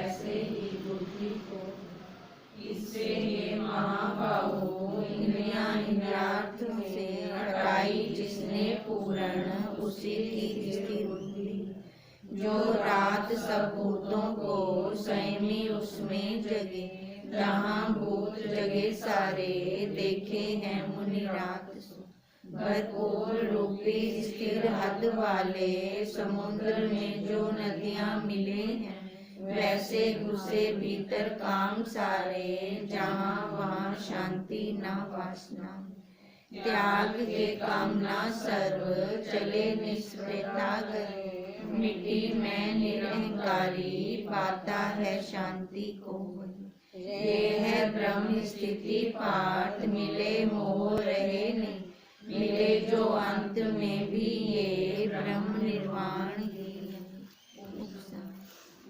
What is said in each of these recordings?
वैसे ही बुद्धि को। इससे ये महाबाहो इंद्रियां इंद्रियार्थों से हटाई जिसने पूर्ण, उसी की स्थिर बुद्धि। जो रात सब भूतों को संयमी उसमें जगे, जहाँ भूत जगे सारे देखे हैं मुनि रात सो। भरपूर रूपी स्थिर हद वाले समुद्र में जो नदियाँ मिले हैं, वैसे घुसे भीतर काम सारे, जहाँ वहाँ शांति न वासना। त्याग के कामना सर्व चले निस्पृहता गए, मिट्टी में निरहंकारी पाता है शांति को वही। ये है ब्रह्म स्थिति पाठ, मिले मोह रहे नहीं, मिले जो अंत में भी ये ब्रह्म निर्वाण ही।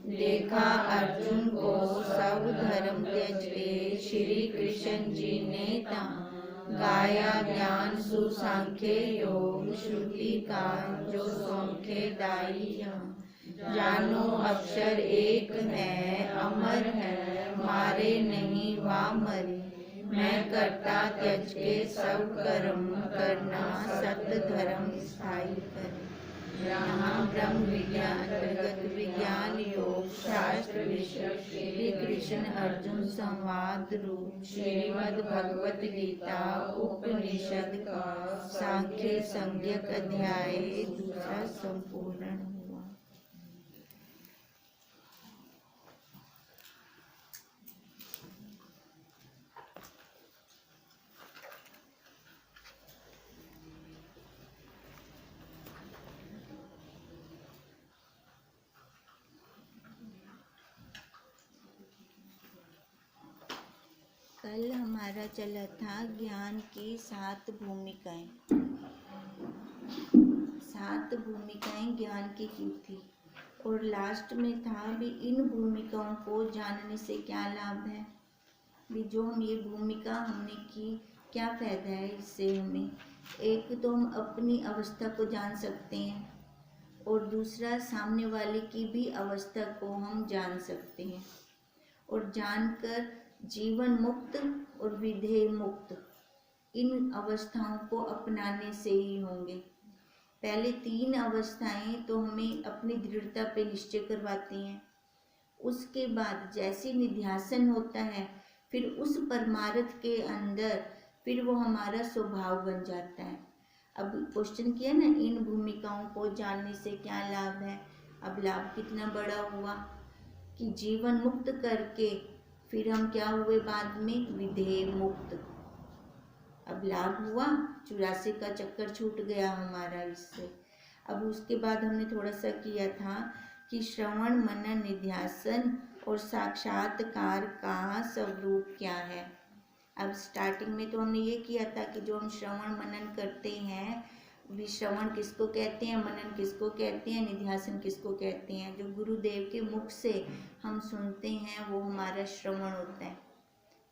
देखा अर्जुन को सब धर्म त्यज के, श्री कृष्ण जी ने तां गाया ज्ञान सुसांख्य योग, श्रुति का जो सौंख्य दाई। जानो अक्षर एक है अमर है, मारे नहीं वा मरे। मैं करता त्यज के सब कर्म, करना सत धर्म स्थायी करे। यहाँ ब्रह्म विज्ञान जगत विज्ञान योग शास्त्र विषय श्री कृष्ण अर्जुन संवाद रूप श्रीमद् भगवत गीता उपनिषद का सांख्य संज्ञक अध्याय दूसरा संपूर्ण हुआ। कल हमारा चला था ज्ञान की 7 भूमिकाएं। 7 भूमिकाएं ज्ञान की थी और लास्ट में था भी इन भूमिकाओं को जानने से क्या लाभ है, भी जो हम ये भूमिका हमने की क्या फायदा है इससे हमें। एक तो हम अपनी अवस्था को जान सकते हैं और दूसरा सामने वाले की भी अवस्था को हम जान सकते हैं, और जानकर जीवन मुक्त और विधेय मुक्त इन अवस्थाओं को अपनाने से ही होंगे। पहले 3 अवस्थाएं तो हमें अपनी दृढ़ता पे निश्चय करवाती हैं, उसके बाद जैसे निध्यासन होता है फिर उस परमार्थ के अंदर फिर वो हमारा स्वभाव बन जाता है। अब क्वेश्चन किया ना, इन भूमिकाओं को जानने से क्या लाभ है। अब लाभ कितना बड़ा हुआ कि जीवन मुक्त करके फिर हम क्या हुए बाद में, विधेय मुक्त। अब लाभ हुआ, 84 का चक्कर छूट गया हमारा इससे। अब उसके बाद हमने थोड़ा सा किया था कि श्रवण मनन निध्यासन और साक्षात्कार का स्वरूप क्या है। अब स्टार्टिंग में तो हमने ये किया था कि जो हम श्रवण मनन करते हैं, श्रवण किसको कहते हैं, मनन किसको कहते हैं, निध्यासन किसको कहते हैं। जो गुरुदेव के मुख से हम सुनते हैं वो हमारा श्रवण होता है,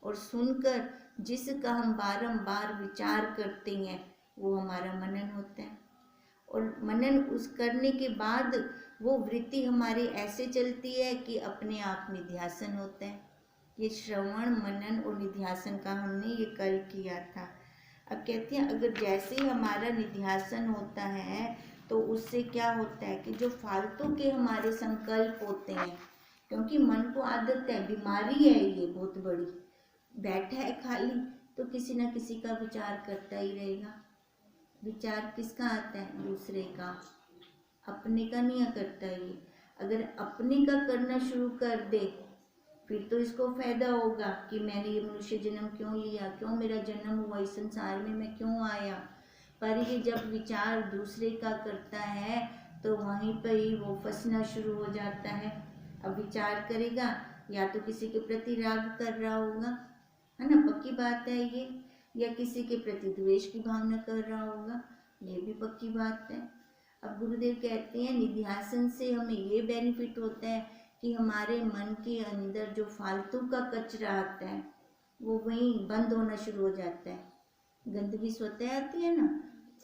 और सुनकर जिसका हम बारंबार विचार करते हैं वो हमारा मनन होता है। और मनन उस करने के बाद वो वृत्ति हमारी ऐसे चलती है कि अपने आप निध्यासन होता है। ये श्रवण मनन और निध्यासन का हमने ये कल किया था। अब कहते हैं अगर जैसे ही हमारा निध्यासन होता है तो उससे क्या होता है कि जो फालतू के हमारे संकल्प होते हैं, क्योंकि मन को आदत है, बीमारी है ये बहुत बड़ी, बैठा है खाली तो किसी ना किसी का विचार करता ही रहेगा। विचार किसका आता है, दूसरे का, अपने का नहीं करता ये। अगर अपने का करना शुरू कर दे फिर तो इसको फायदा होगा कि मैंने ये मनुष्य जन्म क्यों लिया, क्यों मेरा जन्म हुआ इस संसार में, मैं क्यों आया। पर ये जब विचार दूसरे का करता है तो वहीं पर ही वो फंसना शुरू हो जाता है। अब विचार करेगा या तो किसी के प्रति राग कर रहा होगा, है ना, पक्की बात है ये, या किसी के प्रति द्वेष की भावना कर रहा होगा, ये भी पक्की बात है। अब गुरुदेव कहते हैं निध्यासन से हमें ये बेनिफिट होता है कि हमारे मन के अंदर जो फालतू का कचरा आता है वो वहीं बंद होना शुरू हो जाता है। गंदगी स्वतः आती है ना,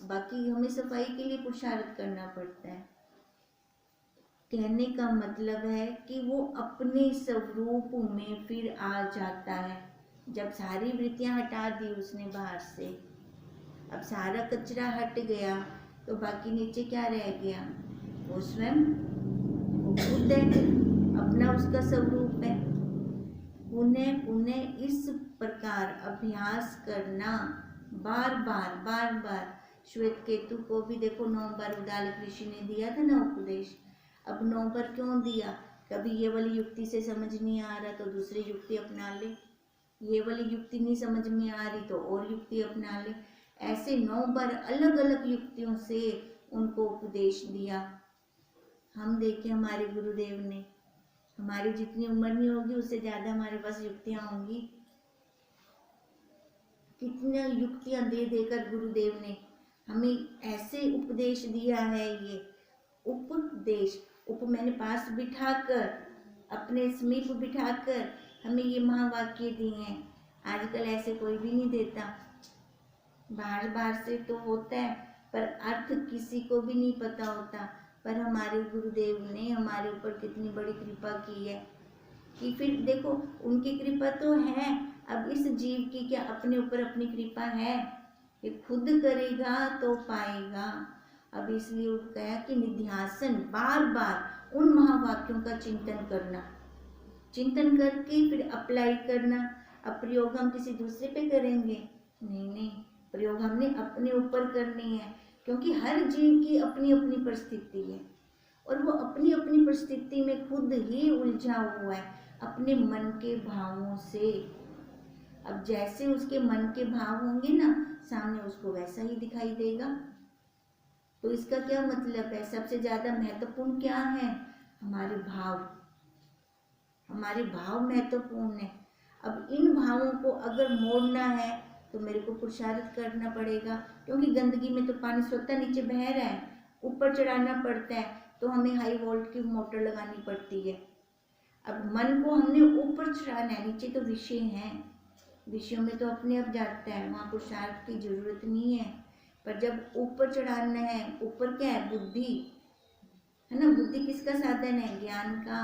बाकी हमें सफाई के लिए पुरुषार्थ करना पड़ता है। कहने का मतलब है कि वो अपने स्वरूप में फिर आ जाता है। जब सारी वृत्तियां हटा दी उसने बाहर से, अब सारा कचरा हट गया, तो बाकी नीचे क्या रह गया? वो स्वयं, वो खुद है, अपना उसका स्वरूप है। पुनः पुनः इस प्रकार अभ्यास करना, बार बार बार बार। श्वेत केतु को भी देखो 9 बार उद्दालक ऋषि ने दिया था ना उपदेश। अब 9 बार क्यों दिया? कभी ये वाली युक्ति से समझ नहीं आ रहा तो दूसरी युक्ति अपना ले, ये वाली युक्ति नहीं समझ में आ रही तो और युक्ति अपना ले। ऐसे 9 बार अलग अलग युक्तियों से उनको उपदेश दिया। हम देखें हमारे गुरुदेव ने, हमारी जितनी उम्र नहीं होगी उससे ज्यादा हमारे पास युक्तियां होंगी। कितनी युक्तियां दे देकर गुरुदेव ने हमें ऐसे उपदेश दिया है। ये उपदेश, उप मैंने पास बिठाकर, अपने समीप बिठाकर हमें ये महावाक्य दिए हैं। आजकल ऐसे कोई भी नहीं देता, बाहर बाहर से तो होता है पर अर्थ किसी को भी नहीं पता होता। पर हमारे गुरुदेव ने हमारे ऊपर कितनी बड़ी कृपा की है कि फिर देखो उनकी कृपा तो है, अब इस जीव की क्या अपने ऊपर अपनी कृपा है? ये खुद करेगा तो पाएगा। अब इसलिए वो कहा कि निध्यासन, बार बार उन महावाक्यों का चिंतन करना, चिंतन करके फिर अप्लाई करना। अब प्रयोग हम किसी दूसरे पे करेंगे? नहीं नहीं, प्रयोग हमने अपने ऊपर करनी है, क्योंकि हर जीव की अपनी अपनी परिस्थिति है और वो अपनी अपनी परिस्थिति में खुद ही उलझा हुआ है अपने मन के भावों से। अब जैसे उसके मन के भाव होंगे ना, सामने उसको वैसा ही दिखाई देगा। तो इसका क्या मतलब है? सबसे ज्यादा महत्वपूर्ण क्या है? हमारे भाव, हमारे भाव महत्वपूर्ण है। अब इन भावों को अगर मोड़ना है तो मेरे को पुरुषार्थ करना पड़ेगा, क्योंकि गंदगी में तो पानी स्वतः नीचे बह रहा है, ऊपर चढ़ाना पड़ता है, तो हमें हाई वोल्ट की मोटर लगानी पड़ती है। अब मन को हमने ऊपर चढ़ाना है, नीचे तो विषय हैं, विषयों में तो अपने आप जाता है, वहाँ पुरुषार्थ की जरूरत नहीं है। पर जब ऊपर चढ़ाना है, ऊपर क्या है? बुद्धि है ना। बुद्धि किसका साधन है? ज्ञान का।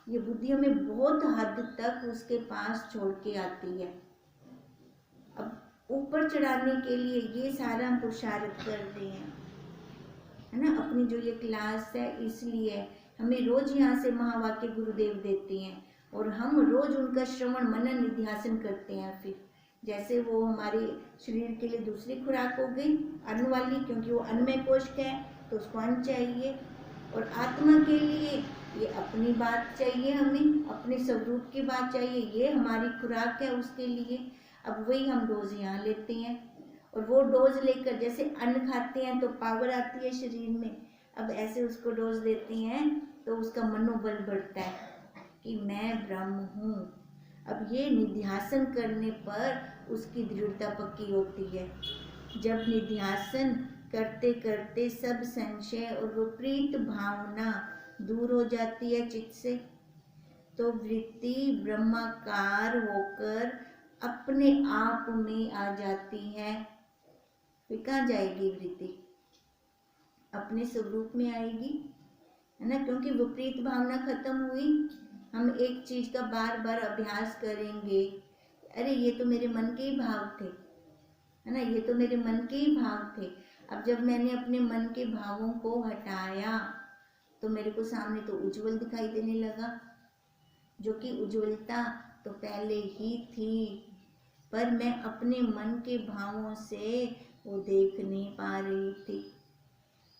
ये बुद्धि हमें बहुत हद तक उसके पास छोड़ के आती है। अब ऊपर चढ़ाने के लिए ये सारा हम पुरुषार्थ करते हैं, है ना। अपनी जो ये क्लास है इसलिए हमें रोज यहाँ से महावाक्य गुरुदेव देते हैं और हम रोज उनका श्रवण मनन निध्यासन करते हैं। फिर जैसे वो हमारे शरीर के लिए दूसरी खुराक हो गई अन्न वाली, क्योंकि वो अन्नमय कोश है तो उसको अन्न चाहिए, और आत्मा के लिए ये अपनी बात चाहिए, हमें अपने स्वरूप की बात चाहिए, ये हमारी खुराक है उसके लिए। अब वही हम डोज यहाँ लेते हैं और वो डोज लेकर, जैसे अन्न खाते हैं तो पावर आती है शरीर में, अब ऐसे उसको डोज देते हैं तो उसका मनोबल बढ़ता है कि मैं ब्रह्म हूँ। अब ये निध्यासन करने पर उसकी दृढ़ता पक्की होती है। जब निध्यासन करते करते सब संशय और विपरीत भावना दूर हो जाती है चित्त से, तो वृत्ति ब्रह्माकार होकर अपने आप में आ जाती है। फिर कहाँ जाएगी वृत्ति? अपने स्वरूप में आएगी, है ना। क्योंकि विपरीत भावना खत्म हुई। हम एक चीज का बार बार अभ्यास करेंगे, अरे ये तो मेरे मन के ही भाव थे, है ना, ये तो मेरे मन के ही भाव थे। अब जब मैंने अपने मन के भावों को हटाया तो मेरे को सामने तो उज्जवल दिखाई देने लगा, जो कि उज्जवलता तो पहले ही थी, पर मैं अपने मन के भावों से वो देख नहीं पा रही थी।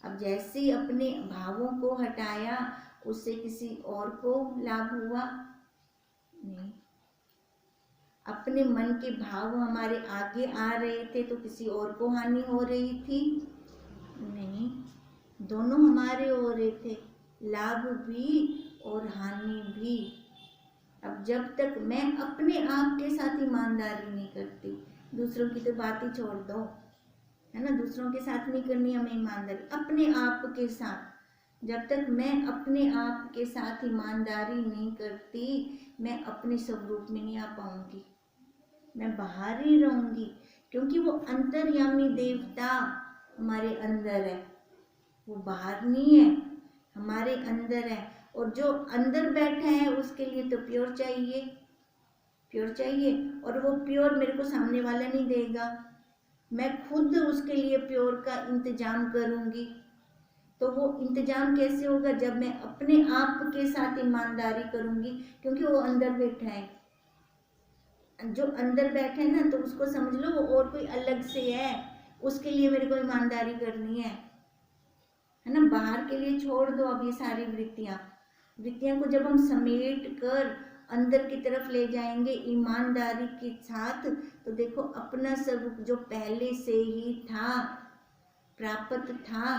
अब जैसे ही अपने भावों को हटाया, उससे किसी और को लाभ हुआ? नहीं। अपने मन के भाव हमारे आगे आ रहे थे तो किसी और को हानि हो रही थी? नहीं, दोनों हमारे हो रहे थे, लाभ भी और हानि भी। अब जब तक मैं अपने आप के साथ ईमानदारी नहीं करती, दूसरों की तो बात ही छोड़ दो, है ना, दूसरों के साथ नहीं करनी हमें ईमानदारी, अपने आप के साथ। जब तक मैं अपने आप के साथ ईमानदारी नहीं करती, मैं अपने स्वरूप में नहीं आ पाऊंगी, मैं बाहर ही रहूंगी। क्योंकि वो अंतर्यामी देवता हमारे अंदर है, वो बाहर नहीं है। हमारे अंदर है, और जो अंदर बैठा है उसके लिए तो प्योर चाहिए, प्योर चाहिए। और वो प्योर मेरे को सामने वाला नहीं देगा, मैं खुद उसके लिए प्योर का इंतजाम करूंगी। तो वो इंतजाम कैसे होगा? जब मैं अपने आप के साथ ईमानदारी करूंगी, क्योंकि वो अंदर बैठा है। जो अंदर बैठे है ना, तो उसको समझ लो वो और कोई अलग से है, उसके लिए मेरे को ईमानदारी करनी है ना। बाहर के लिए छोड़ दो अब ये सारी वृत्तियां को जब हम समेट कर अंदर की तरफ ले जाएंगे ईमानदारी के साथ, तो देखो अपना स्वरूप जो पहले से ही था, प्राप्त था,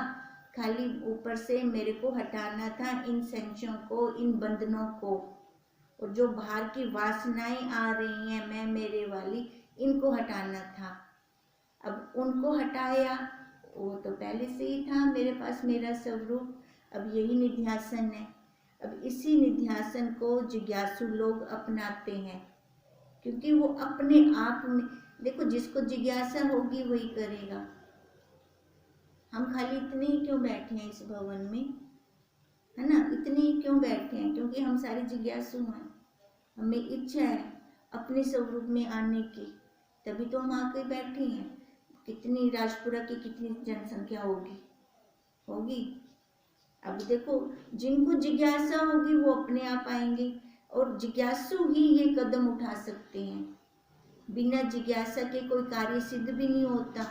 खाली ऊपर से मेरे को हटाना था इन संशयों को, इन बंधनों को। और जो बाहर की वासनाएं आ रही हैं मैं मेरे वाली, इनको हटाना था। अब उनको हटाया, वो तो पहले से ही था मेरे पास मेरा स्वरूप। अब यही निध्यासन है। अब इसी निध्यासन को जिज्ञासु लोग अपनाते हैं, क्योंकि वो अपने आप में, देखो जिसको जिज्ञासा होगी वही करेगा। हम खाली इतने ही क्यों बैठे हैं इस भवन में, है ना? इतने ही क्यों बैठे हैं? क्योंकि हम सारे जिज्ञासु हैं, हमें इच्छा है अपने स्वरूप में आने की, तभी तो हम आके बैठे हैं। कितनी राजपुरा की कितनी जनसंख्या होगी। अब देखो जिनको जिज्ञासा होगी वो अपने आप आएंगे, और जिज्ञासु ही ये कदम उठा सकते हैं। बिना जिज्ञासा के कोई कार्य सिद्ध भी नहीं होता।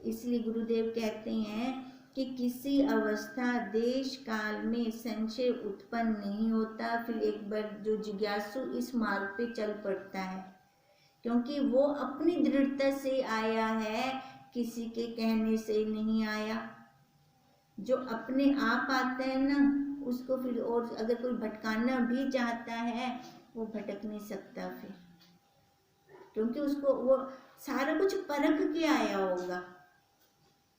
इसलिए गुरुदेव कहते हैं कि किसी अवस्था देश काल में संशय उत्पन्न नहीं होता। फिर एक बार जो जिज्ञासु इस मार्ग पे चल पड़ता है, क्योंकि वो अपनी दृढ़ता से आया है, किसी के कहने से नहीं आया। जो अपने आप आता है ना, उसको फिर और अगर कोई भटकाना भी चाहता है वो भटक नहीं सकता फिर, क्योंकि उसको वो सारा कुछ परख के आया होगा,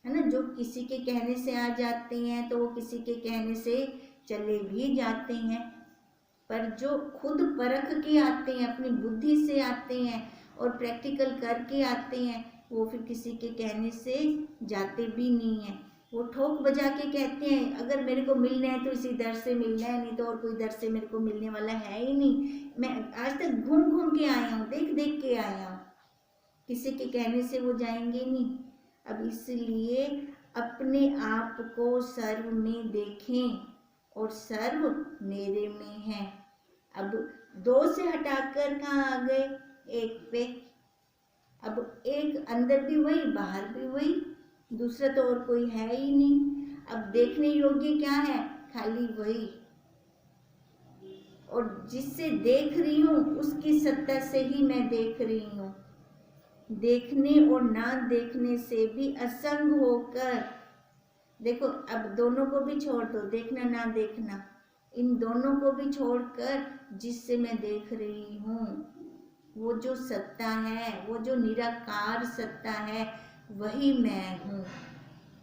है ना। जो किसी के कहने से आ जाते हैं तो वो किसी के कहने से चले भी जाते हैं, पर जो खुद परख के आते हैं, अपनी बुद्धि से आते हैं और प्रैक्टिकल करके आते हैं, वो फिर किसी के कहने से जाते भी नहीं हैं। वो ठोक बजा के कहते हैं अगर मेरे को मिलना है तो इसी दर से मिलना है, नहीं तो और कोई दर से मेरे को मिलने वाला है ही नहीं। मैं आज तक घूम घूम के आया हूँ, देख देख के आया हूँ, किसी के कहने से वो जाएंगे नहीं। अब इसलिए अपने आप को सर्व में देखें, और सर्व मेरे में है। अब दो से हटाकर कहाँ आ गए? एक पे। अब एक अंदर भी वही, बाहर भी वही, दूसरा तो और कोई है ही नहीं। अब देखने योग्य क्या है? खाली वही। और जिससे देख रही हूँ उसकी सत्ता से ही मैं देख रही हूँ। देखने और ना देखने से भी असंग होकर, देखो अब दोनों को भी छोड़ दो, देखना ना देखना, इन दोनों को भी छोड़कर जिससे मैं देख रही हूँ, वो जो सत्ता है, वो जो निराकार सत्ता है, वही मैं हूँ,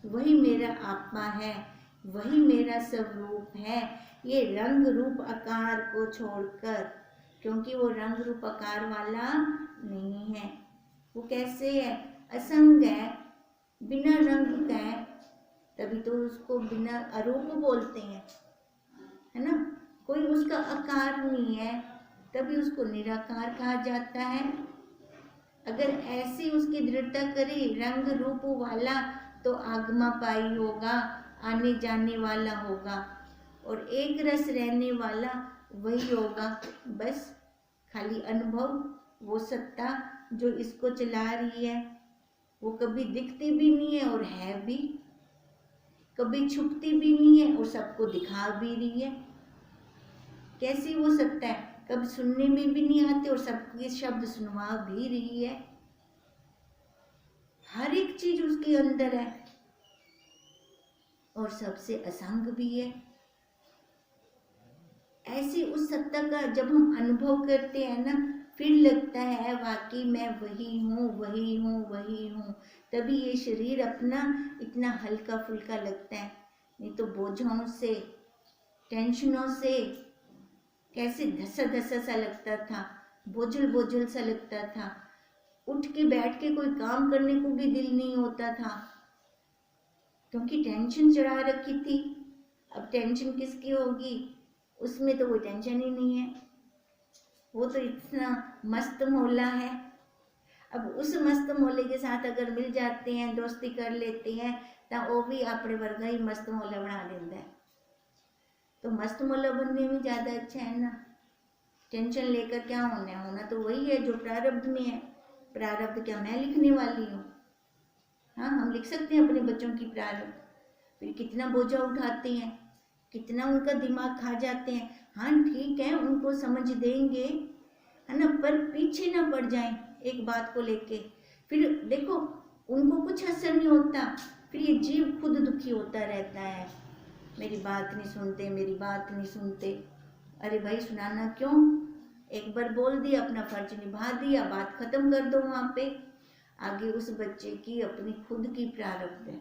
वही मेरा आत्मा है, वही मेरा स्वरूप है। ये रंग रूप आकार को छोड़कर, क्योंकि वो रंग रूप आकार वाला नहीं है। वो कैसे है? असंग है, बिना रंग का है, तभी तो उसको बिना अरूप बोलते हैं, है ना। कोई उसका आकार नहीं है, तभी उसको निराकार कहा जाता है। अगर ऐसी उसकी दृढ़ता करे रंग रूप वाला, तो आगमा पाई होगा, आने जाने वाला होगा, और एक रस रहने वाला वही होगा। बस खाली अनुभव, वो सत्ता जो इसको चला रही है, वो कभी दिखती भी नहीं है और है भी, कभी छुपती भी नहीं है और सबको दिखा भी रही है। कैसी वो सत्ता है? कभी सुनने में भी नहीं आती और सबके शब्द सुनवा भी रही है। हर एक चीज उसके अंदर है और सबसे असंग भी है। ऐसी उस सत्ता का जब हम अनुभव करते हैं ना, फिर लगता है वाकई मैं वही हूँ, वही हूँ, वही हूँ। तभी ये शरीर अपना इतना हल्का फुल्का लगता है, नहीं तो बोझों से, टेंशनों से कैसे धसा धसा सा लगता था, बोझल बोझल सा लगता था। उठ के बैठ के कोई काम करने को भी दिल नहीं होता था, क्योंकि टेंशन चढ़ा रखी थी। अब टेंशन किसकी होगी? उसमें तो कोई टेंशन ही नहीं है, वो तो इतना मस्त मोला है। अब उस मस्त मोले के साथ अगर मिल जाते हैं, दोस्ती कर लेते हैं, तो वो भी अपने वर्गा ही मस्त मोला बना लेता है। तो मस्त मोला बनने में ज़्यादा अच्छा है ना। टेंशन लेकर क्या होना है? होना तो वही है जो प्रारब्ध में है। प्रारब्ध क्या मैं लिखने वाली हूँ? हाँ, हम लिख सकते हैं अपने बच्चों की प्रारब्ध। फिर कितना बोझा उठाते हैं, कितना उनका दिमाग खा जाते हैं। हाँ ठीक है, उनको समझ देंगे, है ना, पर पीछे ना पड़ जाएं एक बात को लेके। फिर देखो उनको कुछ असर नहीं होता, फिर ये जीव खुद दुखी होता रहता है, मेरी बात नहीं सुनते, मेरी बात नहीं सुनते। अरे भाई सुनाना क्यों? एक बार बोल दिया, अपना फर्ज निभा दिया, बात खत्म कर दो वहाँ पे। आगे उस बच्चे की अपनी खुद की प्रारब्ध है,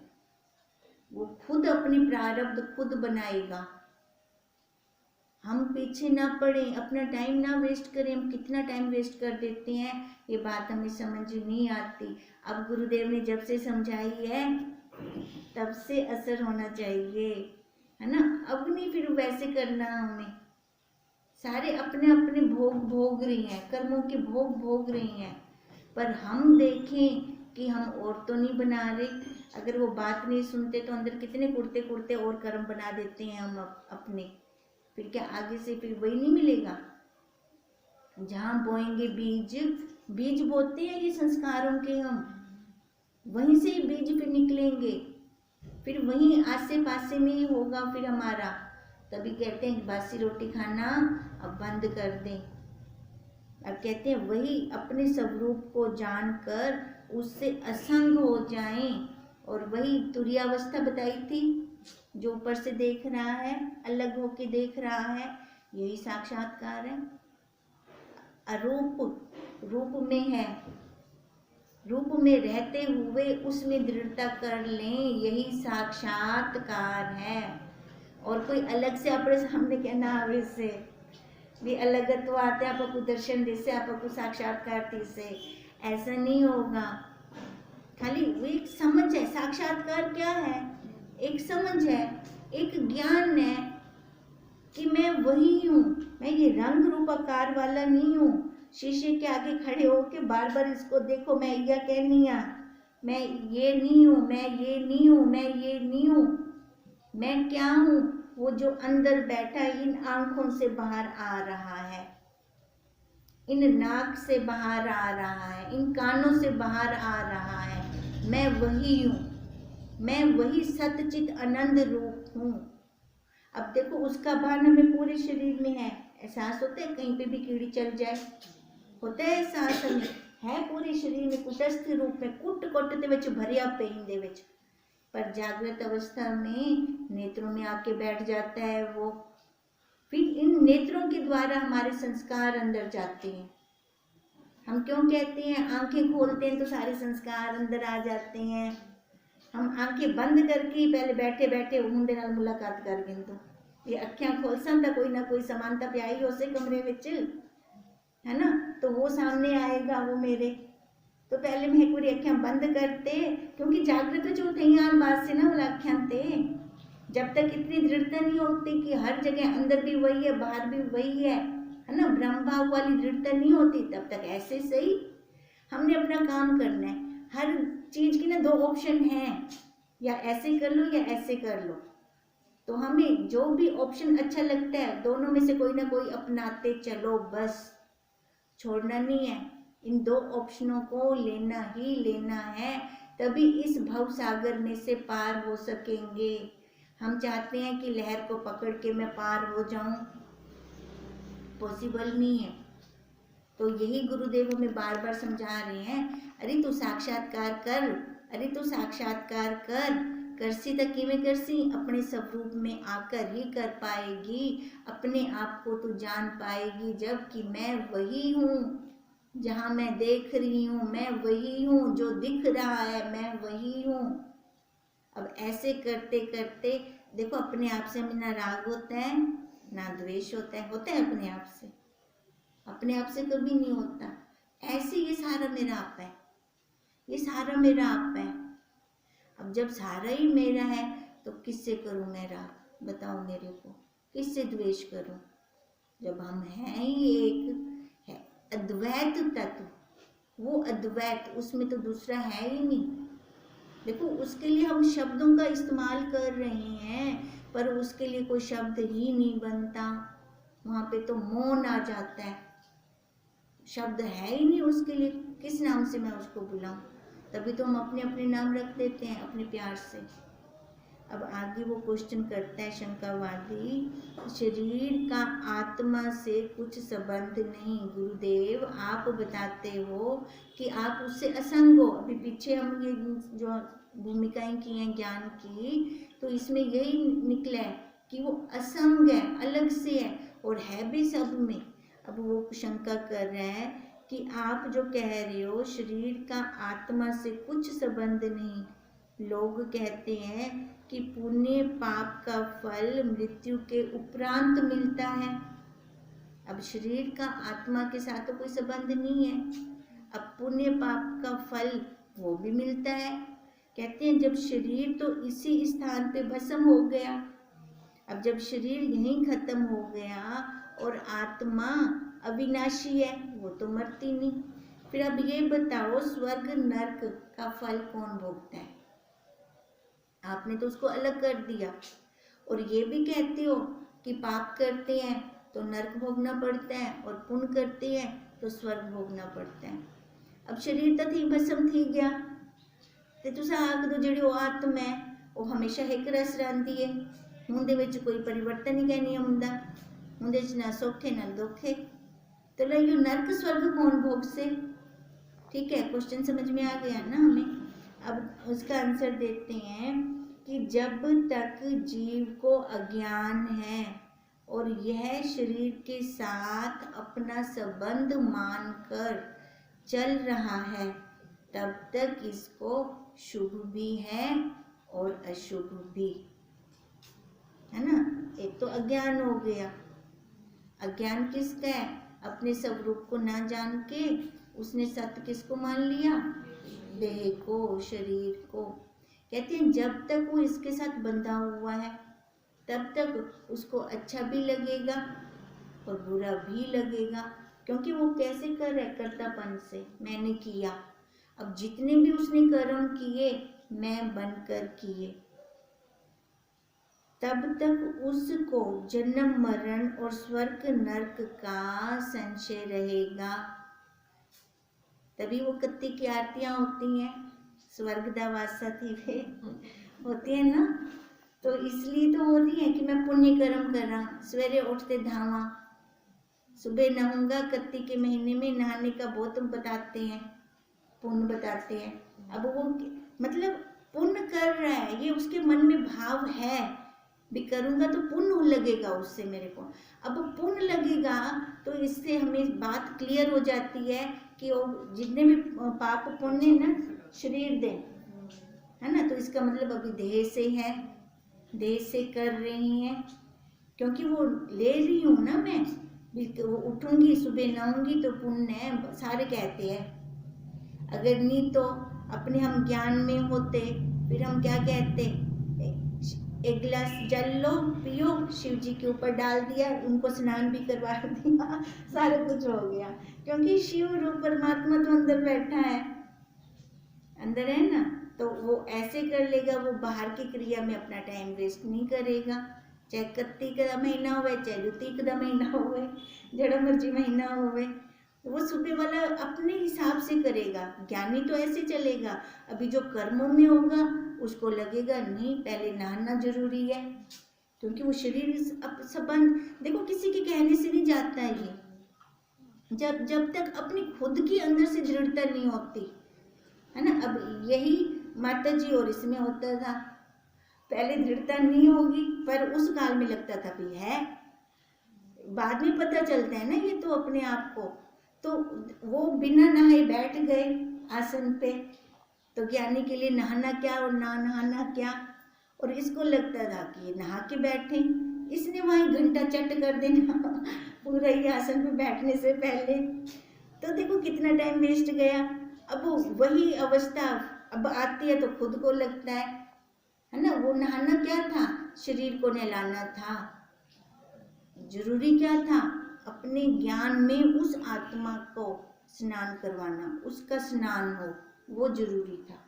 वो खुद अपनी प्रारब्ध खुद बनाएगा। हम पीछे ना पड़े, अपना टाइम ना वेस्ट करें। हम कितना टाइम वेस्ट कर देते हैं, ये बात हमें समझ नहीं आती। अब गुरुदेव ने जब से समझाई है तब से असर होना चाहिए, है ना। अब नहीं फिर वैसे करना हमें। सारे अपने अपने भोग भोग रही हैं, कर्मों के भोग भोग रही हैं, पर हम देखें कि हम और तो नहीं बना रहे। अगर वो बात नहीं सुनते तो अंदर कितने कुड़ते कुड़ते और कर्म बना देते हैं हम अपने। फिर क्या आगे से फिर वही नहीं मिलेगा? जहाँ बोएंगे बीज, बीज बोते हैं ये संस्कारों के, हम वहीं से बीज फिर निकलेंगे, फिर वहीं आसे पासे में ही होगा फिर हमारा। तभी कहते हैं बासी रोटी खाना अब बंद कर दें। अब कहते हैं वही अपने स्वरूप को जानकर उससे असंग हो जाएं, और वही तुरीयावस्था बताई थी, जो ऊपर से देख रहा है, अलग होके देख रहा है, यही साक्षात्कार है। अरूप रूप में है, रूप में रहते हुए उसमें दृढ़ता कर लें, यही साक्षात्कार है। और कोई अलग से अपने सामने कहना आवे से भी अलग तो आते आपको दर्शन दे से आपको साक्षात्कार थी से, ऐसा नहीं होगा। खाली वो एक समझ है। साक्षात्कार क्या है? एक समझ है, एक ज्ञान है कि मैं वही हूँ, मैं ये रंग रूप आकार वाला नहीं हूँ। शीशे के आगे खड़े होके बार बार इसको देखो, मैं यह कहनी है, मैं ये नहीं हूँ, मैं ये नहीं हूँ, मैं ये नहीं हूँ। मैं क्या हूँ? वो जो अंदर बैठा इन आंखों से बाहर आ रहा है, इन नाक से बाहर आ रहा है, इन कानों से बाहर आ रहा है। मैं वही हूँ, मैं वही सतचित आनंद रूप हूँ। अब देखो उसका भान हमें पूरे शरीर में है। एहसास होता है कहीं पे भी कीड़ी चल जाए, होता है एहसास हमें, है पूरे शरीर में कुटस्थ रूप में, कुट कुट दे विच भरिया पेन दे विच। पर जागृत अवस्था में नेत्रों में आके बैठ जाता है वो। फिर इन नेत्रों के द्वारा हमारे संस्कार अंदर जाते हैं। हम क्यों कहते हैं आंखें खोलते हैं तो सारे संस्कार अंदर आ जाते हैं? हम आंखें बंद करके ही पहले बैठे बैठे उनके नाल मुलाकात कर गए, तो ये अखियां खोलसन तो कोई ना कोई समानता प्याई हो से कमरे विच, है ना, तो वो सामने आएगा वो मेरे। तो पहले मैं एक बार अखियां बंद करते, क्योंकि जागृत जो थे आन बात से ना वाला अखियां थे, जब तक इतनी दृढ़ता नहीं होती कि हर जगह अंदर भी वही है बाहर भी वही है ना, ब्रह्म भाव वाली दृढ़ता नहीं होती, तब तक ऐसे सही हमने अपना काम करना है। हर चीज की ना दो ऑप्शन हैं, या ऐसे कर लो या ऐसे कर लो। तो हमें जो भी ऑप्शन अच्छा लगता है दोनों में से कोई ना कोई अपनाते चलो, बस छोड़ना नहीं है। इन दो ऑप्शनों को लेना ही लेना है, तभी इस भव सागर में से पार हो सकेंगे। हम चाहते हैं कि लहर को पकड़ के मैं पार हो जाऊं, पॉसिबल नहीं है। तो यही गुरुदेव हमें बार बार समझा रहे हैं, अरे तू साक्षात्कार कर, अरे तू साक्षात्कार कर। करसी तक किमें करसी? अपने स्वरूप में आकर ही कर पाएगी, अपने आप को तू जान पाएगी, जबकि मैं वही हूँ जहाँ मैं देख रही हूँ, मैं वही हूँ जो दिख रहा है, मैं वही हूँ। अब ऐसे करते करते देखो अपने आप से हमें ना राग होता है ना द्वेष होता है अपने आप से, अपने आप से कभी नहीं होता। ऐसे ये सारा मेरा आप है, ये सारा मेरा आप है। अब जब सारा ही मेरा है तो किससे करूं मैं राग? बताओ मेरे को, किससे द्वेष करूं जब हम हैं ही एक है अद्वैत तत्व, वो अद्वैत, उसमें तो दूसरा है ही नहीं। देखो उसके लिए हम शब्दों का इस्तेमाल कर रहे हैं, पर उसके लिए कोई शब्द ही नहीं बनता, वहां पे तो मौन आ जाता है, शब्द है ही नहीं उसके लिए, किस नाम से मैं उसको बुलाऊं। तभी तो हम अपने अपने नाम रख देते हैं अपने प्यार से। अब आगे वो क्वेश्चन करता है शंकावादी, शरीर का आत्मा से कुछ संबंध नहीं, गुरुदेव आप बताते हो कि आप उससे असंग हो। अभी पीछे हम ये जो भूमिकाएं की हैं ज्ञान की, तो इसमें यही निकला है कि वो असंग है, अलग से है, और है भी सब में। अब वो शंका कर रहा है कि आप जो कह रहे हो शरीर का आत्मा से कुछ संबंध नहीं, लोग कहते हैं कि पुण्य पाप का फल मृत्यु के उपरांत मिलता है। अब शरीर का आत्मा के साथ तो कोई संबंध नहीं है, अब पुण्य पाप का फल वो भी मिलता है। कहते हैं जब शरीर तो इसी स्थान पे भस्म हो गया, अब जब शरीर यहीं खत्म हो गया और आत्मा अविनाशी है, वो तो मरती नहीं, फिर अब ये बताओ स्वर्ग नरक का फल कौन भोगता है? आपने तो उसको अलग कर दिया। और ये भी कहते हो कि पाप करते हैं तो नरक भोगना पड़ता है और पुण्य करते हैं तो स्वर्ग भोगना पड़ता है। अब शरीर तो थी भस्म थी गया, ते तुसा आख दो जिहड़ी वो आत्मा है वो हमेशा एक रस रहिंदी है, उहदे विच कोई परिवर्तन ही नहीं हुंदा, उहदे च ना सुख है ना दुख है, तो लइयो नरक स्वर्ग कौन भोग से? ठीक है, क्वेश्चन समझ में आ गया ना हमें। अब उसका आंसर देते हैं कि जब तक जीव को अज्ञान है और यह शरीर के साथ अपना संबंध मानकर चल रहा है, तब तक इसको शुभ भी है और अशुभ भी है ना। एक तो अज्ञान हो गया, अज्ञान किसका है? अपने स्वरूप को ना जान के उसने सत्य किसको मान लिया? देह को, शरीर को। कहते हैं जब तक वो इसके साथ बंधा हुआ है तब तक उसको अच्छा भी लगेगा और बुरा भी लगेगा, क्योंकि वो कैसे कर रहा है? कर्तापन से, मैंने किया। अब जितने भी उसने कर्म किए मैं बनकर किए, तब तक उसको जन्म मरण और स्वर्ग नरक का संशय रहेगा। तभी वो कत्ती की आरतियां होती हैं, स्वर्ग दा वासा थी वे होती है ना, तो इसलिए तो हो रही है कि मैं पुण्य कर्म करा, सवेरे उठते धावा, सुबह नहाऊंगा, कत्ती के महीने में नहाने का बहुत बताते हैं, पुण्य बताते हैं। अब वो मतलब पुण्य कर रहा है, ये उसके मन में भाव है भी करूंगा तो पुण्य लगेगा उससे मेरे को। अब पुण्य लगेगा तो इससे हमें बात क्लियर हो जाती है कि वो जितने भी पाप पुण्य ना शरीर दे है ना, तो इसका मतलब अभी देह से है, देह से कर रही हैं, क्योंकि वो ले रही हूँ ना मैं, वो उठूंगी सुबह नहाऊंगी तो पुण्य है, सारे कहते हैं। अगर नहीं तो अपने हम ज्ञान में होते फिर हम क्या कहते? एक गिलास जल लो पियो, शिव जी के ऊपर डाल दिया, उनको स्नान भी करवा दिया, सारा कुछ हो गया, क्योंकि शिव रूप परमात्मा तो अंदर बैठा है, अंदर है ना, तो वो ऐसे कर लेगा, वो बाहर की क्रिया में अपना टाइम वेस्ट नहीं करेगा। चाहे कत्ती का महीना होवे, चाहे जुतीक का महीना होवे, जड़ा मर्जी महीना होवे, वो सुबह वाला अपने हिसाब से करेगा। ज्ञानी तो ऐसे चलेगा, अभी जो कर्मों में होगा उसको लगेगा नहीं पहले नहाना जरूरी है, क्योंकि वो शरीर संबंध देखो किसी के कहने से नहीं जाता है ये, जब तक अपनी खुद की अंदर से दृढ़ता नहीं होती है ना। अब यही माता जी और इसमें होता था, पहले दृढ़ता नहीं होगी पर उस काल में लगता था भी है, बाद में पता चलता है ना ये तो अपने आप को। तो वो बिना नहाए बैठ गए आसन पे, तो ज्ञानी के लिए नहाना क्या और ना नहाना क्या, और इसको लगता था कि ये नहा के बैठे, इसने वहीं घंटा चट कर देना पूरा ही आसन पे बैठने से पहले, तो देखो कितना टाइम वेस्ट गया। अब वही अवस्था अब आती है तो खुद को लगता है ना, वो नहाना क्या था, शरीर को नहलाना था? जरूरी क्या था? अपने ज्ञान में उस आत्मा को स्नान करवाना, उसका स्नान हो, वो जरूरी था।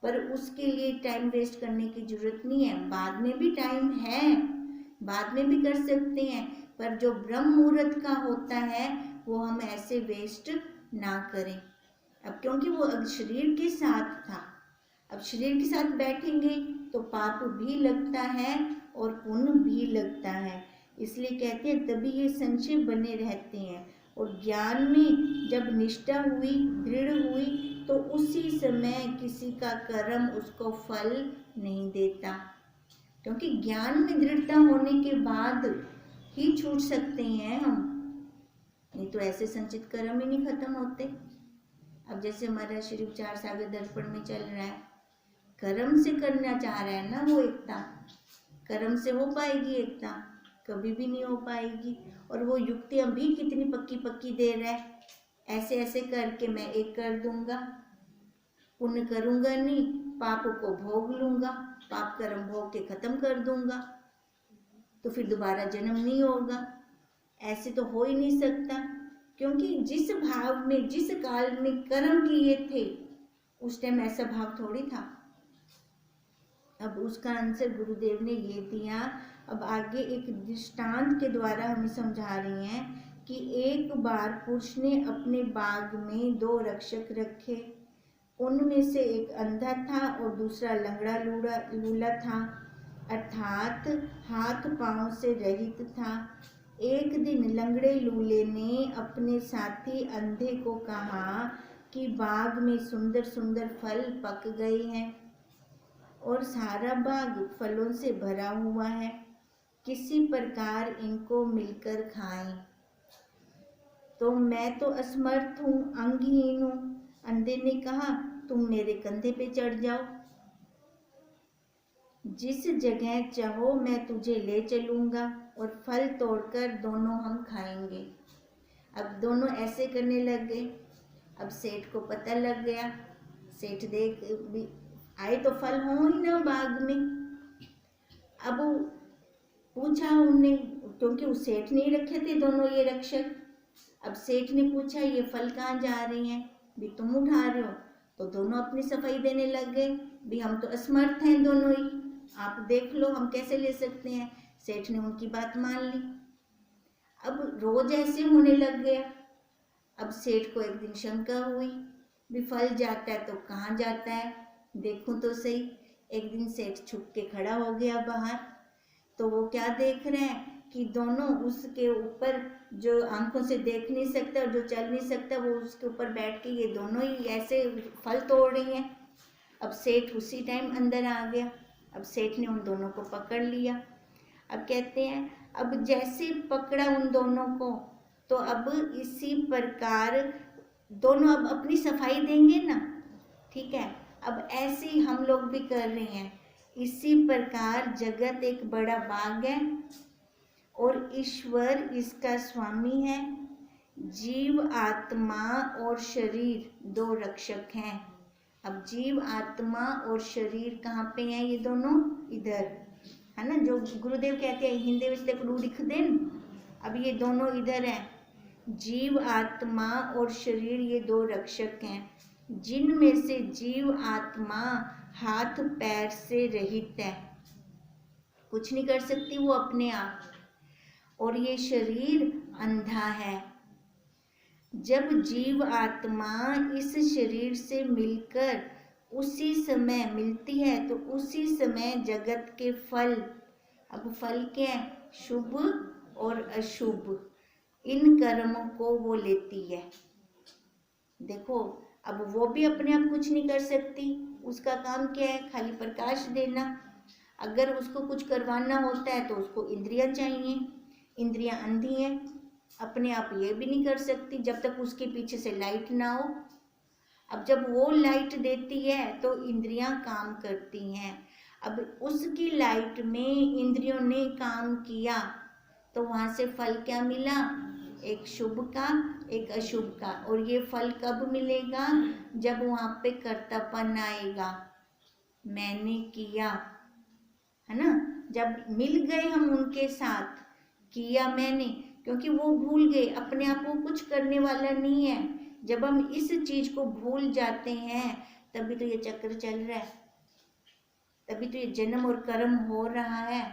पर उसके लिए टाइम वेस्ट करने की जरूरत नहीं है। बाद में भी टाइम है, बाद में भी कर सकते हैं, पर जो ब्रह्म मुहूर्त का होता है वो हम ऐसे वेस्ट ना करें। अब क्योंकि वो अब शरीर के साथ था, अब शरीर के साथ बैठेंगे तो पाप भी लगता है और पुण्य भी लगता है। इसलिए कहते हैं तभी ये संशय बने रहते हैं। और ज्ञान में जब निष्ठा हुई, दृढ़ हुई, तो उसी समय किसी का कर्म उसको फल नहीं देता। क्योंकि ज्ञान में दृढ़ता होने के बाद ही छूट सकते हैं हम, नहीं तो ऐसे संचित कर्म ही नहीं खत्म होते। अब जैसे हमारा श्री विचार सागर दर्पण में चल रहा है, कर्म से करना चाह रहा है ना वो एकता, कर्म से हो पाएगी एकता? कभी भी नहीं हो पाएगी। और वो युक्तियां भी कितनी पक्की पक्की दे रहा है, ऐसे ऐसे करके मैं एक कर दूंगा, पुण्य करूंगा नहीं, पाप को भोग लूंगा, पाप कर्म भोग के खत्म कर दूंगा, तो फिर दोबारा जन्म नहीं होगा। ऐसे तो हो ही नहीं सकता, क्योंकि जिस भाव में, जिस काल में कर्म किए थे, उस टाइम ऐसा भाव थोड़ी था। अब उसका आंसर गुरुदेव ने ये दिया। अब आगे एक दृष्टांत के द्वारा हमें समझा रही हैं कि एक बार पुरुष ने अपने बाग में 2 रक्षक रखे। उनमें से एक अंधा था और दूसरा लंगड़ा लूला था, अर्थात हाथ पांव से रहित था। एक दिन लंगड़े लूले ने अपने साथी अंधे को कहा कि बाग में सुंदर सुंदर फल पक गए हैं और सारा बाग फलों से भरा हुआ है, किसी प्रकार इनको मिलकर खाएं। तो मैं तो असमर्थ हूँ, अंगहीन हूँ। अंधे ने कहा, तुम मेरे कंधे पे चढ़ जाओ, जिस जगह चाहो मैं तुझे ले चलूंगा और फल तोड़कर दोनों हम खाएंगे। अब दोनों ऐसे करने लग गए। अब सेठ को पता लग गया, सेठ देख भी आए तो फल हो ही ना बाग में। अब पूछा उनने, क्योंकि उस सेठ ने रखे थे दोनों ये रक्षक। अब सेठ ने पूछा, ये फल कहाँ जा रहे हैं? भी तुम उठा रहे हो? तो दोनों अपनी सफाई देने लग गए, भी हम तो असमर्थ हैं दोनों ही, आप देख लो हम कैसे ले सकते हैं। सेठ ने उनकी बात मान ली। अब रोज ऐसे होने लग गया। अब सेठ को एक दिन शंका हुई, भी फल जाता है तो कहाँ जाता है, देखूं तो सही। एक दिन सेठ छुप के खड़ा हो गया बाहर, तो वो क्या देख रहे हैं कि दोनों उसके ऊपर, जो आंखों से देख नहीं सकता और जो चल नहीं सकता, वो उसके ऊपर बैठ के ये दोनों ही ऐसे फल तोड़ रही हैं। अब सेठ उसी टाइम अंदर आ गया। अब सेठ ने उन दोनों को पकड़ लिया। अब कहते हैं, अब जैसे पकड़ा उन दोनों को, तो अब इसी प्रकार दोनों अब अपनी सफाई देंगे ना, ठीक है। अब ऐसे ही हम लोग भी कर रहे हैं। इसी प्रकार जगत एक बड़ा बाग है और ईश्वर इसका स्वामी है। जीव आत्मा और शरीर 2 रक्षक हैं। अब जीव आत्मा और शरीर कहाँ पे हैं? ये दोनों इधर है ना, जो गुरुदेव कहते हैं हिंदे विच कड़ू लिख देन। अब ये दोनों इधर हैं, जीव आत्मा और शरीर, ये 2 रक्षक हैं, जिनमें से जीव आत्मा हाथ पैर से रहित है, कुछ नहीं कर सकती वो अपने आप, और ये शरीर अंधा है। जब जीव आत्मा इस शरीर से मिलकर उसी समय मिलती है, तो उसी समय जगत के फल, अब फल क्या है? शुभ और अशुभ, इन कर्मों को वो लेती है। देखो, अब वो भी अपने आप कुछ नहीं कर सकती, उसका काम क्या है? खाली प्रकाश देना। अगर उसको कुछ करवाना होता है तो उसको इंद्रियां चाहिए, इंद्रियां अंधी हैं, अपने आप ये भी नहीं कर सकती जब तक उसके पीछे से लाइट ना हो। अब जब वो लाइट देती है तो इंद्रियां काम करती हैं। अब उसकी लाइट में इंद्रियों ने काम किया तो वहाँ से फल क्या मिला? एक शुभ का, एक अशुभ का। और ये फल कब मिलेगा? जब वहाँ पे कर्तापन आएगा, मैंने किया, है ना। जब मिल गए हम उनके साथ, किया मैंने, क्योंकि वो भूल गए, अपने आप को कुछ करने वाला नहीं है। जब हम इस चीज को भूल जाते हैं तभी तो ये चक्र चल रहा है, तभी तो ये जन्म और कर्म हो रहा है।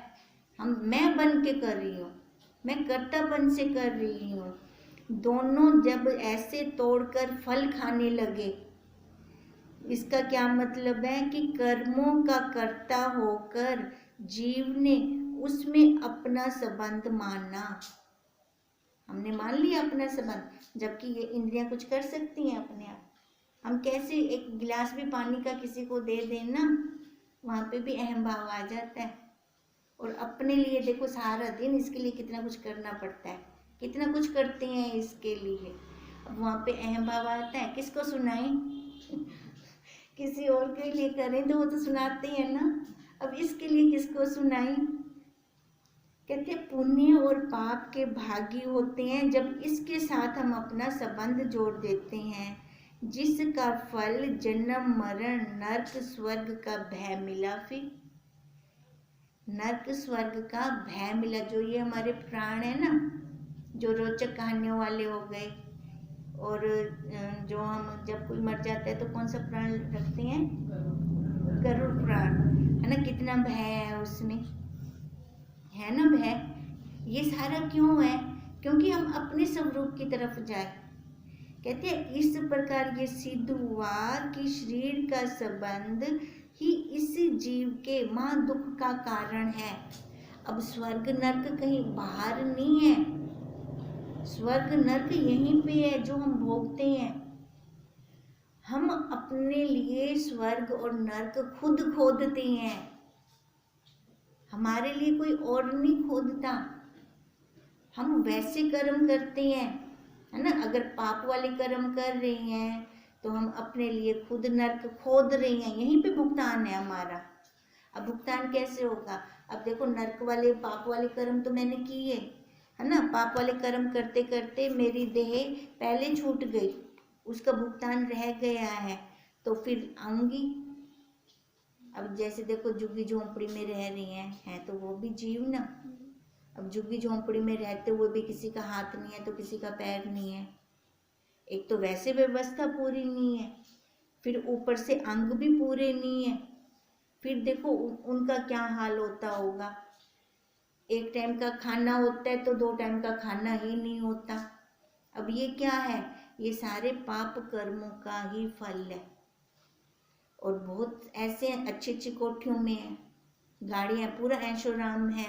हम मैं बन के कर रही हूँ, मैं कर्तापन से कर रही हूँ। दोनों जब ऐसे तोड़कर फल खाने लगे, इसका क्या मतलब है कि कर्मों का कर्ता होकर जीव ने उसमें अपना संबंध माना। हमने मान लिया अपना संबंध, जबकि ये इंद्रियां कुछ कर सकती हैं अपने आप। हम कैसे एक गिलास भी पानी का किसी को दे दें ना, वहां पे भी अहम भाव आ जाता है। और अपने लिए देखो सारा दिन इसके लिए कितना कुछ करना पड़ता है, कितना कुछ करते हैं इसके लिए। अब वहां पे अहम भाव आता है, किसको सुनाएं? किसी और के लिए करें तो वो तो सुनाते हैं ना, अब इसके लिए किसको सुनाएं? कहते हैं पुण्य और पाप के भागी होते हैं जब इसके साथ हम अपना संबंध जोड़ देते हैं, जिसका फल जन्म मरण नर्क स्वर्ग का भय मिला। फिर नर्क स्वर्ग का भय मिला, जो ये हमारे प्राण है ना, जो रोचक कहानियों वाले हो गए, और जो हम जब कोई मर जाता है तो कौन सा प्राण रखते हैं? गरुड़ प्राण, है ना, कितना भय है उसमें, है ना भय। ये सारा क्यों है? क्योंकि हम अपने स्वरूप की तरफ जाए। कहते हैं इस प्रकार ये सिद्ध हुआ कि शरीर का संबंध ही इस जीव के महा दुख का कारण है। अब स्वर्ग नर्क कहीं बाहर नहीं है, स्वर्ग नर्क यहीं पे है जो हम भोगते हैं। हम अपने लिए स्वर्ग और नर्क खुद खोदते हैं, हमारे लिए कोई और नहीं खोदता। हम वैसे कर्म करते हैं, है ना। अगर पाप वाले कर्म कर रहे हैं तो हम अपने लिए खुद नर्क खोद रहे हैं, यहीं पे भुगतान है हमारा। अब भुगतान कैसे होगा? अब देखो नर्क वाले पाप वाले कर्म तो मैंने किए, है ना, पाप वाले कर्म करते करते मेरी देह पहले छूट गई, उसका भुगतान रह गया है, तो फिर आऊंगी। अब जैसे देखो झुग्गी झोंपड़ी में रह रही हैं तो वो भी जीव ना। अब झुग्गी झोंपड़ी में रहते हुए भी किसी का हाथ नहीं है तो किसी का पैर नहीं है, एक तो वैसे व्यवस्था पूरी नहीं है, फिर ऊपर से अंग भी पूरे नहीं है। फिर देखो उनका क्या हाल होता होगा। एक टाइम का खाना होता है तो 2 टाइम का खाना ही नहीं होता। अब ये क्या है? ये सारे पाप कर्मों का ही फल है। और बहुत ऐसे अच्छी अच्छी कोठियों में है, गाड़ियां, पूरा ऐशोराम है।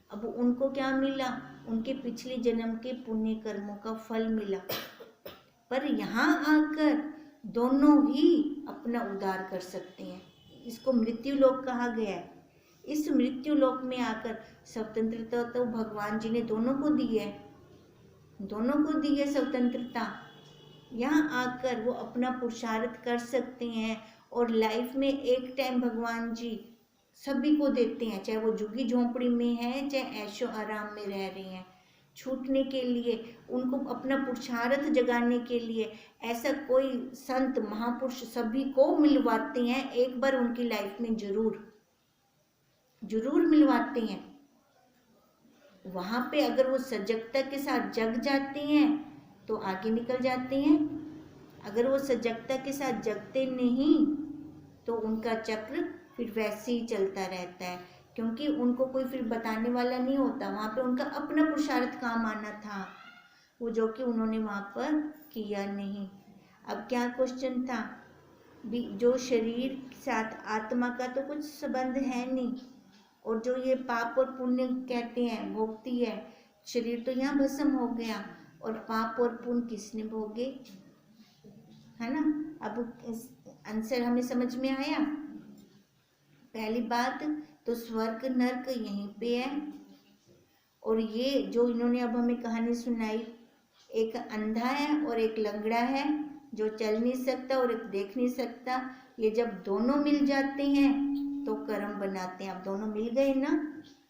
अब उनको क्या मिला? उनके पिछले जन्म के पुण्य कर्मों का फल मिला। पर यहाँ आकर दोनों ही अपना उद्धार कर सकते हैं। इसको मृत्यु लोक कहा गया है। इस मृत्यु लोक में आकर स्वतंत्रता तो भगवान जी ने दोनों को दी है, दोनों को दी है स्वतंत्रता। यहाँ आकर वो अपना पुरुषार्थ कर सकते हैं और लाइफ में एक टाइम भगवान जी सभी को देते हैं, चाहे वो झुग्गी झोंपड़ी में है चाहे ऐशो आराम में रह रही हैं, छूटने के लिए, उनको अपना पुरुषार्थ जगाने के लिए। ऐसा कोई संत महापुरुष सभी को मिलवाते हैं, एक बार उनकी लाइफ में जरूर जरूर मिलवाते हैं। वहां पे अगर वो सजगता के साथ जग जाते हैं तो आगे निकल जाते हैं, अगर वो सजगता के साथ जगते नहीं तो उनका चक्र फिर वैसे ही चलता रहता है, क्योंकि उनको कोई फिर बताने वाला नहीं होता। वहाँ पे उनका अपना पुरुषार्थ काम आना था, वो जो कि उन्होंने वहाँ पर किया नहीं। अब क्या क्वेश्चन था? जो शरीर के साथ आत्मा का तो कुछ संबंध है नहीं, और जो ये पाप और पुण्य कहते हैं भोगती है, शरीर तो यहाँ भस्म हो गया, और पाप और पुण्य किसने भोगे, है ना। अब इस आंसर हमें समझ में आया। पहली बात तो स्वर्ग नर्क यहीं पे है। और ये जो इन्होंने अब हमें कहानी सुनाई, एक अंधा है और एक लंगड़ा है जो चल नहीं सकता और एक देख नहीं सकता। ये जब दोनों मिल जाते हैं तो कर्म बनाते हैं। अब दोनों मिल गए ना,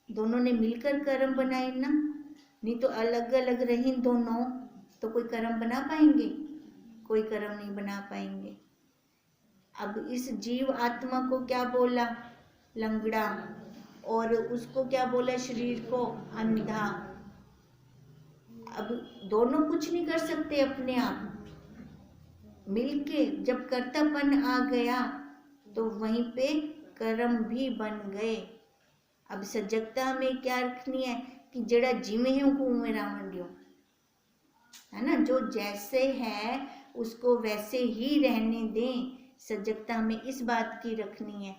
दोनों ने मिलकर कर्म बनाए ना, नहीं तो अलग अलग रही दोनों तो कोई कर्म बना पाएंगे? कोई कर्म नहीं बना पाएंगे। अब इस जीव आत्मा को क्या बोला? लंगड़ा। और उसको क्या बोला, शरीर को अंधा। अब दोनों कुछ नहीं कर सकते अपने आप, मिलके जब कर्तापन आ गया तो वहीं पे कर्म भी बन गए। अब सजगता में क्या रखनी है कि जड़ा जिमें है उमें रावण दियो, है ना, जो जैसे है उसको वैसे ही रहने दें। सजगता में इस बात की रखनी है।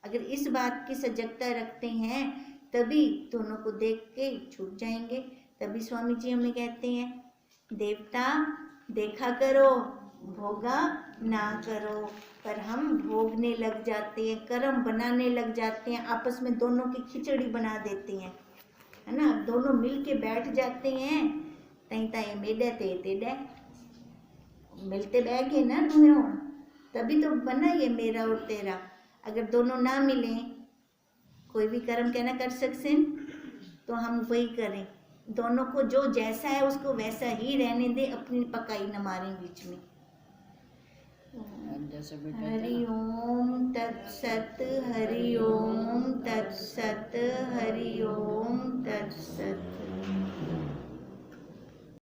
अगर इस बात की सजगता रखते हैं तभी दोनों को देख के छूट जाएंगे। तभी स्वामी जी हमें कहते हैं, देवता देखा करो, भोगा ना करो। पर हम भोगने लग जाते हैं, कर्म बनाने लग जाते हैं, आपस में दोनों की खिचड़ी बना देते हैं, है ना। दोनों मिल के बैठ जाते हैं, तई ताई मेडे ते तेडे मिलते बह गए ना दोनों, तभी तो बना ये मेरा और तेरा। अगर दोनों ना मिले, कोई भी कर्म क्या ना कर सकते, तो हम वही करें, दोनों को जो जैसा है उसको वैसा ही रहने दे, अपनी पकाई न मारें बीच में। हरि ओम तत्सत, हरि ओम तत्सत, हरि ओम तत्सत।